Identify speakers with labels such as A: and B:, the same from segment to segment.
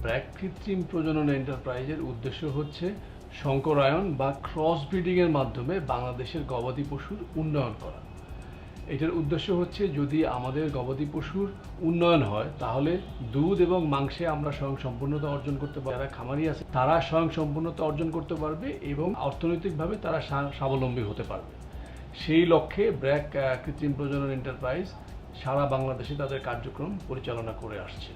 A: ব্র্যাক কৃত্রিম প্রজনন এন্টারপ্রাইজের উদ্দেশ্য হচ্ছে সংকরায়ন বা ক্রস ব্রিডিংয়ের মাধ্যমে বাংলাদেশের গবাদি পশুর উন্নয়ন করা। এটার উদ্দেশ্য হচ্ছে যদি আমাদের গবাদি পশুর উন্নয়ন হয় তাহলে দুধ এবং মাংসে আমরা স্বয়ংসম্পূর্ণতা অর্জন করতে পারবো। যারা খামারি আছে তারা স্বয়ংসম্পূর্ণতা অর্জন করতে পারবে এবং অর্থনৈতিকভাবে তারা স্বাবলম্বী হতে পারবে। সেই লক্ষ্যে ব্র্যাক কৃত্রিম প্রজনন এন্টারপ্রাইজ সারা বাংলাদেশে তাদের কার্যক্রম পরিচালনা করে আসছে।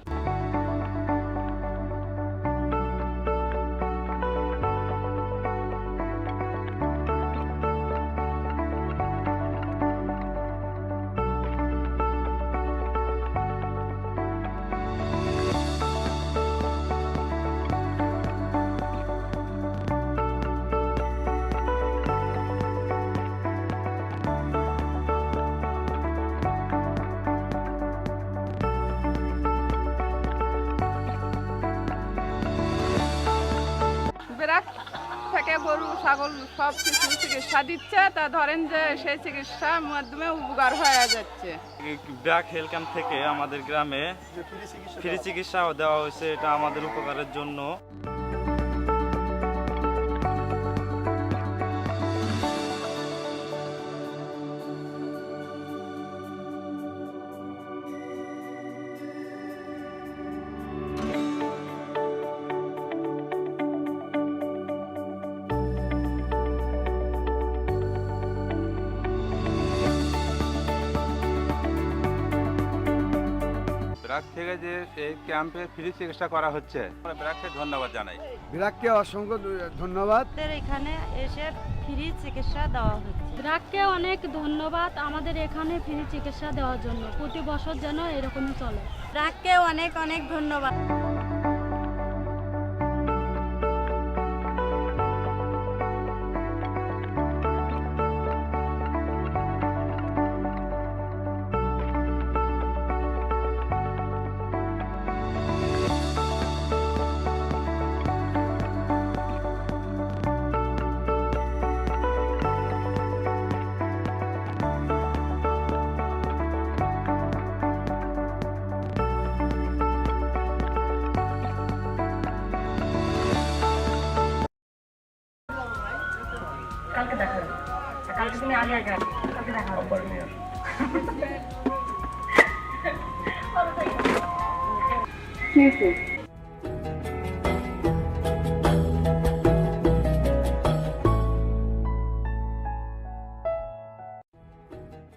B: ব্র্যাক থেকে গরু ছাগল সব কিছু চিকিৎসা দিচ্ছে, তা ধরেন যে সেই চিকিৎসার মাধ্যমে উপকার হয়ে যাচ্ছে।
C: ব্র্যাক হেলথ ক্যাম্প থেকে আমাদের গ্রামে ফ্রি চিকিৎসা দেওয়া হয়েছে, এটা আমাদের উপকারের জন্য।
D: ব্র্যাক থেকে যে এই ক্যাম্পে ফ্রি চিকিৎসা করা হচ্ছে, ব্র্যাককে ধন্যবাদ জানাই।
E: ব্র্যাককে অসংখ্য ধন্যবাদ।
F: এখানে এসে ফ্রি চিকিৎসা দেওয়া হচ্ছে।
G: ব্র্যাককে অনেক ধন্যবাদ আমাদের এখানে ফ্রি চিকিৎসা দেওয়ার জন্য। প্রতি বছর যেন এরকমই চলে।
F: ব্র্যাককে অনেক অনেক ধন্যবাদ।
H: কালকে দেখা হবে। কালকে তুমি আগে আগে আসবে। কালকে দেখা হবে।
B: কি